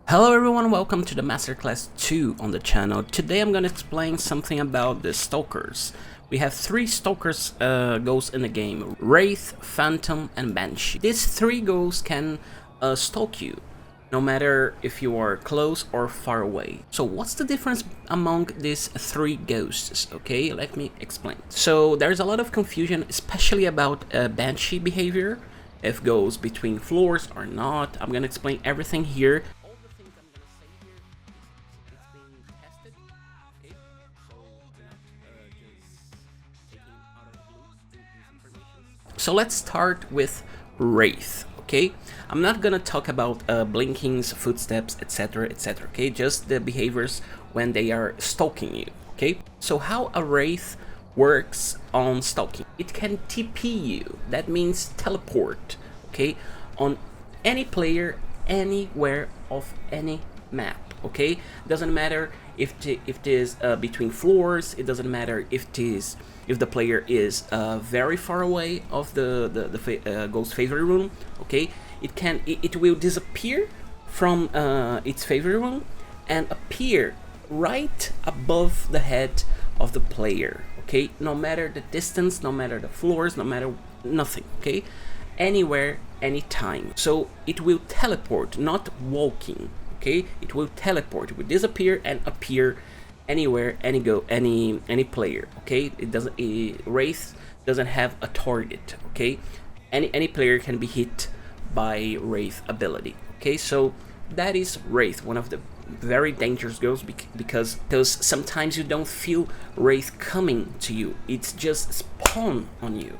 Hello everyone, welcome to the Masterclass 2 on the channel. Today I'm gonna explain something about the Stalkers. We have three Stalkers ghosts in the game: Wraith, Phantom, and Banshee. These three ghosts can stalk you, no matter if you are close or far away. So what's the difference among these three ghosts? Okay, let me explain. So there's a lot of confusion, especially about Banshee behavior, if goes between floors or not. I'm gonna explain everything here. So let's start with Wraith, okay? I'm not gonna talk about blinkings, footsteps, etc, etc, okay? Just the behaviors when they are stalking you, okay? So how a Wraith works on stalking. It can TP you, that means teleport, okay? On any player, anywhere of any map, okay? Doesn't matter if it is between floors. It doesn't matter if the player is very far away of the ghost favorite room. Okay, it will disappear from its favorite room and appear right above the head of the player. Okay, no matter the distance, no matter the floors, no matter nothing. Okay, anywhere, anytime. So it will teleport, not walking. Okay, it will teleport, it will disappear and appear anywhere, any player. Okay, Wraith doesn't have a target. Okay, any player can be hit by Wraith ability. Okay, so that is Wraith, one of the very dangerous ghosts because sometimes you don't feel Wraith coming to you. It's just spawn on you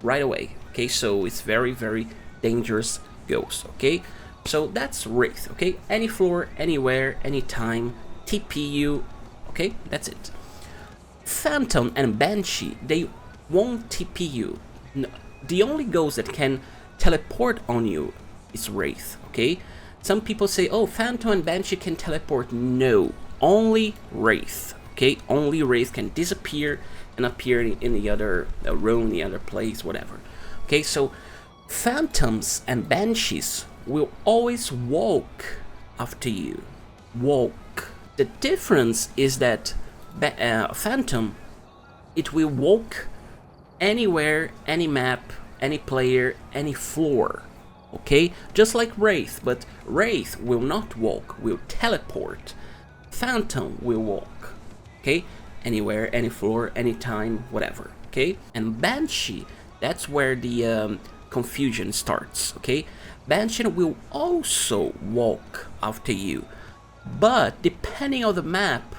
right away. Okay, so it's very dangerous ghost. Okay. So that's Wraith, okay? Any floor, anywhere, anytime, TP. Okay? That's it. Phantom and Banshee, they won't TP you. No, the only ghost that can teleport on you is Wraith, okay? Some people say, oh, Phantom and Banshee can teleport. No, only Wraith, okay? Only Wraith can disappear and appear in the other room, the other place, whatever. Okay, so Phantoms and Banshees will always walk after you. Walk. The difference is that Phantom, it will walk anywhere, any map, any player, any floor. Okay? Just like Wraith, but Wraith will not walk, will teleport. Phantom will walk. Okay? Anywhere, any floor, anytime, whatever. Okay? And Banshee, that's where the confusion starts. Okay? Banshee will also walk after you, but depending on the map,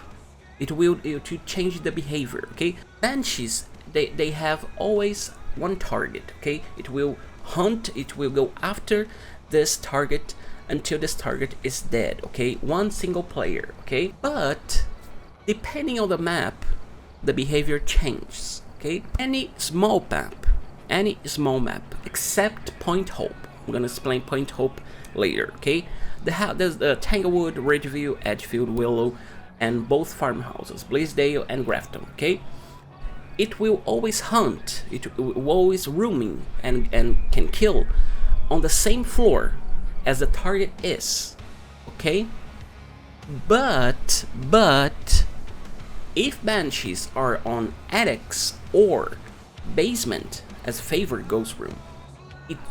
it will change the behavior. Okay, Banshees, they have always one target. Okay, it will hunt, it will go after this target until this target is dead. Okay, one single player. Okay, but depending on the map, the behavior changes. Okay, any small map except Point Hope. I'm gonna explain Point Hope later, okay? There's the Tanglewood, Ridgeview, Edgefield, Willow, and both farmhouses, Blaisdell and Grafton, okay? It will always hunt, it will always roaming and can kill on the same floor as the target is, okay? But if Banshees are on attics or basement as favorite ghost room,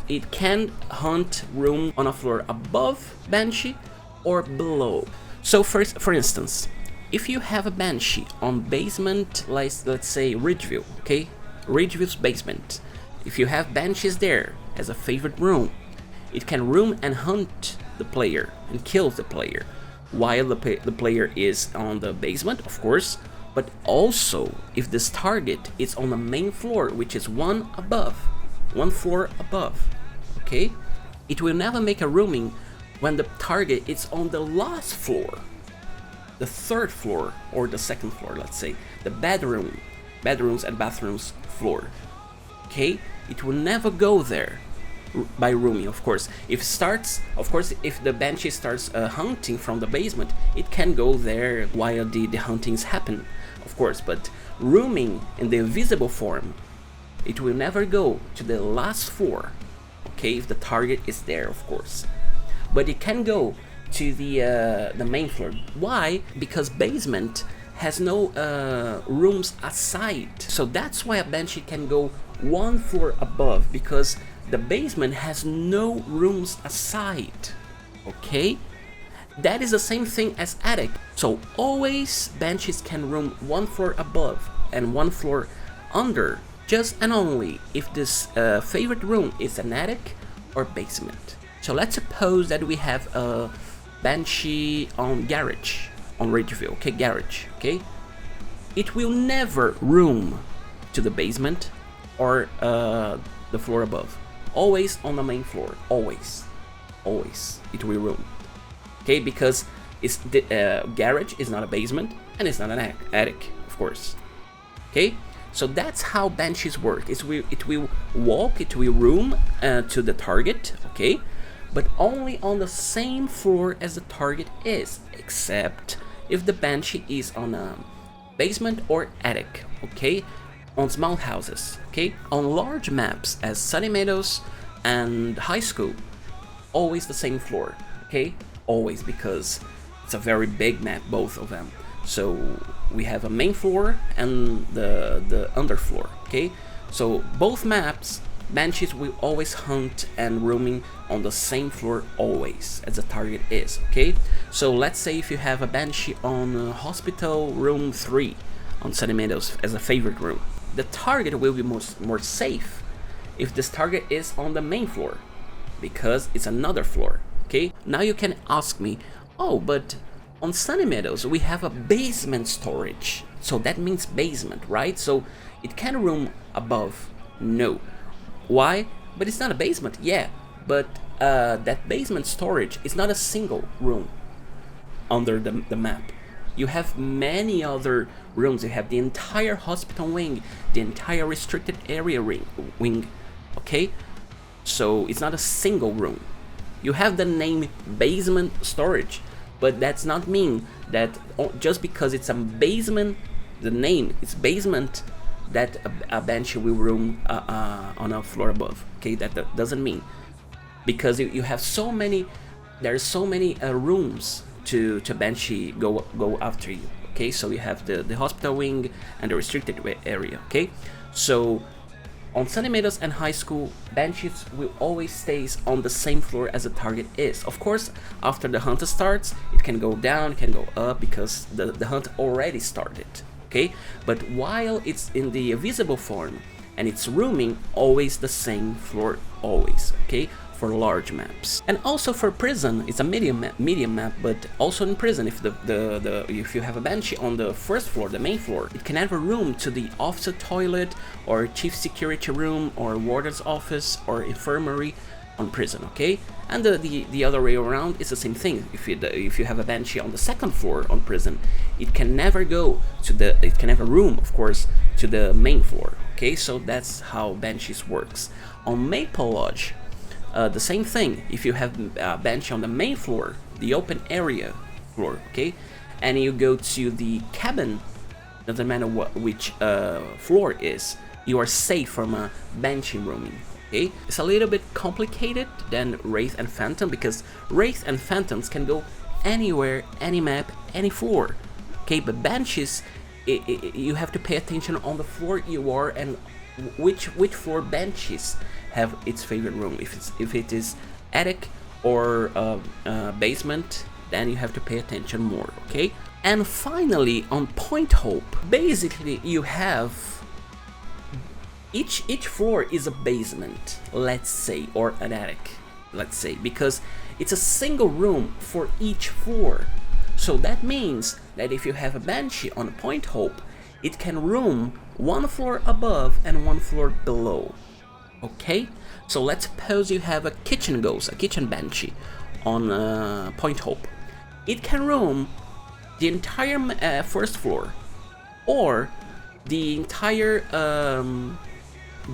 it can hunt room on a floor above Banshee or below. So for instance, if you have a Banshee on basement, let's say Ridgeview, okay? Ridgeview's basement. If you have Banshees there as a favorite room, it can roam and hunt the player and kill the player while the player is on the basement, of course, but also if this target is on the main floor, which is one floor above, okay? It will never make a roaming when the target is on the last floor, the third floor or the second floor, let's say, the bedrooms and bathrooms floor, okay? It will never go there by roaming, of course. If the Banshee starts hunting from the basement, it can go there while the huntings happen, of course, but roaming in the invisible form, it will never go to the last floor, okay, if the target is there, of course. But it can go to the main floor. Why? Because basement has no rooms aside. So that's why a Banshee can go one floor above, because the basement has no rooms aside. Okay? That is the same thing as attic. So always Banshees can roam one floor above and one floor under, just and only if this favorite room is an attic or basement. So let's suppose that we have a Banshee on garage, on Ridgeville, okay, garage, okay? It will never room to the basement or the floor above. Always on the main floor, always it will room. Okay, because it's the garage is not a basement and it's not an attic, of course. Okay, so that's how Banshees work. It will walk, it will room to the target, okay, but only on the same floor as the target is, except if the Banshee is on a basement or attic, okay, on small houses, okay, on large maps as Sunny Meadows and High School, always the same floor, okay. Always, because it's a very big map, both of them. So we have a main floor and the underfloor, okay? So both maps, Banshees will always hunt and roaming on the same floor always, as the target is, okay? So let's say if you have a Banshee on Hospital Room 3 on Sunny Meadows as a favorite room, the target will be more safe if this target is on the main floor, because it's another floor. Okay, now you can ask me, oh, but on Sunny Meadows we have a basement storage, so that means basement, right? So it can room above. No. Why? But it's not a basement. Yeah, but that basement storage is not a single room under the map. You have many other rooms. You have the entire hospital wing, the entire restricted area wing, okay? So it's not a single room. You have the name basement storage, but that's not mean that just because it's a basement, the name is basement, that a Banshee will room on a floor above. Okay, that doesn't mean, because you have so many, there's so many rooms to Banshee go after you. Okay, so you have the hospital wing and the restricted area. Okay, so on Sunny Meadows and High School, Banshees will always stay on the same floor as the target is. Of course, after the hunt starts, it can go down, it can go up, because the hunt already started, okay? But while it's in the visible form and it's rooming, always the same floor, always, okay? For large maps. And also for prison, it's a medium map, but also in prison, if if you have a Banshee on the first floor, the main floor, it can have a room to the officer toilet or chief security room or warden's office or infirmary on prison, okay? And the other way around is the same thing. If you have a Banshee on the second floor on prison, it can never go to it can have a room, of course, to the main floor, okay? So that's how Banshees works. On Maple Lodge, the same thing. If you have a Banshee on the main floor, the open area floor, okay, and you go to the cabin, doesn't matter which floor is, you are safe from a Banshee roaming. Okay, it's a little bit complicated than Wraith and Phantom, because Wraith and Phantoms can go anywhere, any map, any floor. Okay, but Banshees, you have to pay attention on the floor you are and which floor Banshees have its favorite room. If it is attic or basement, then you have to pay attention more, okay? And finally, on Point Hope, basically you have each floor is a basement, let's say, or an attic, let's say, because it's a single room for each floor. So that means that if you have a Banshee on Point Hope, it can room one floor above and one floor below. Okay, so let's suppose you have a kitchen ghost, a kitchen Banshee on Point Hope. It can roam the entire first floor or the entire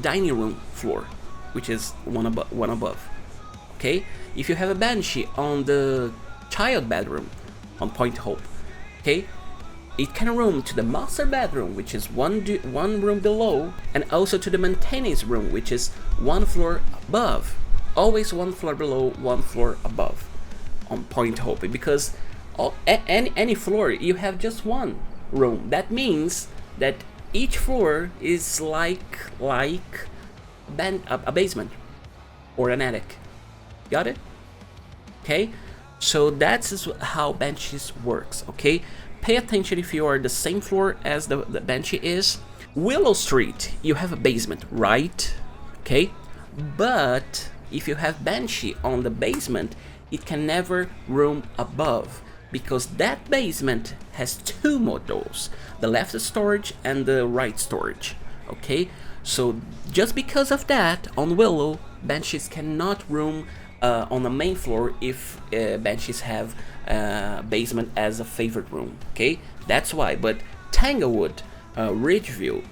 dining room floor, which is one above. Okay, if you have a Banshee on the child bedroom on Point Hope, okay, it can roam to the master bedroom, which is one room below, and also to the maintenance room, which is one floor above. Always one floor below, one floor above on Point Hope, because any floor you have just one room. That means that each floor is like a basement or an attic. Got it? Okay, so that's how Banshees works. Okay, pay attention if you are the same floor as the Banshee is. Willow Street, you have a basement, right? Okay, but if you have Banshee on the basement, it can never room above, because that basement has two modules, the left storage and the right storage. Okay, so just because of that, on Willow, Banshees cannot room on the main floor if Banshees have basement as a favorite room. Okay, that's why. But Tanglewood, Ridgeview,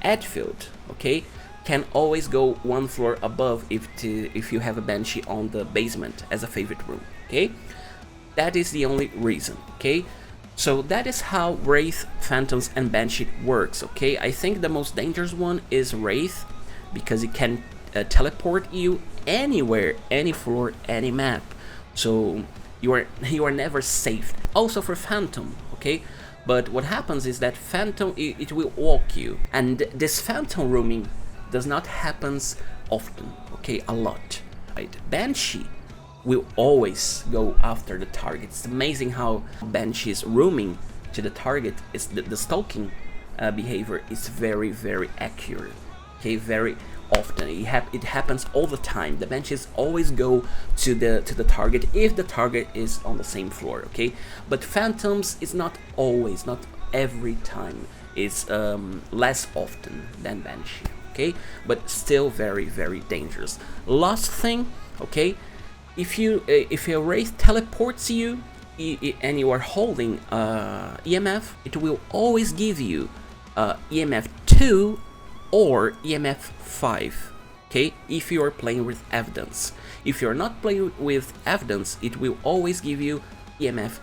Edgefield, okay, can always go one floor above if you have a Banshee on the basement as a favorite room. Okay, that is the only reason. Okay, so that is how Wraith, Phantoms, and Banshee works. Okay, I think the most dangerous one is Wraith, because it can teleport you anywhere, any floor, any map. So you are never safe. Also for Phantom, okay. But what happens is that Phantom, it will walk you, and this Phantom roaming does not happens often. Okay, a lot. Right? Banshee will always go after the target. It's amazing how Banshee's roaming to the target is the stalking behavior is very, very accurate. Okay, very often it happens all the time. The Banshees always go to the target if the target is on the same floor. Okay, but Phantoms is not always, not every time. It's less often than Banshee. Okay, but still very, very dangerous. Last thing, okay, if your Wraith teleports you and you are holding EMF, it will always give you EMF 2 or EMF 5, okay, if you are playing with evidence. If you're not playing with evidence, it will always give you EMF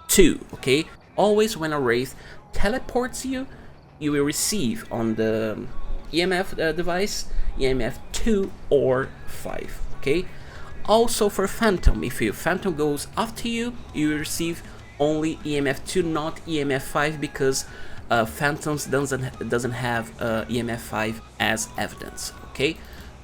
2, okay. Always when a Wraith teleports you, you will receive on the EMF device EMF 2 or 5, okay. Also for Phantom, if your Phantom goes after you, you will receive only EMF 2, not EMF 5, because Phantoms doesn't have EMF 5 as evidence, okay,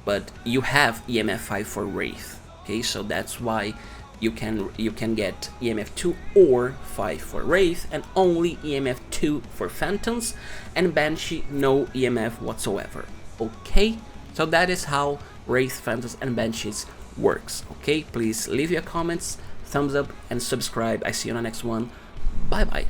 but you have EMF 5 for Wraith, okay, so that's why you can get EMF 2 or 5 for Wraith, and only EMF 2 for Phantoms, and Banshee no EMF whatsoever. Okay, so that is how Wraith, Phantoms, and Banshees works. Okay, please leave your comments, thumbs up, and subscribe. I see you on the next one. Bye bye.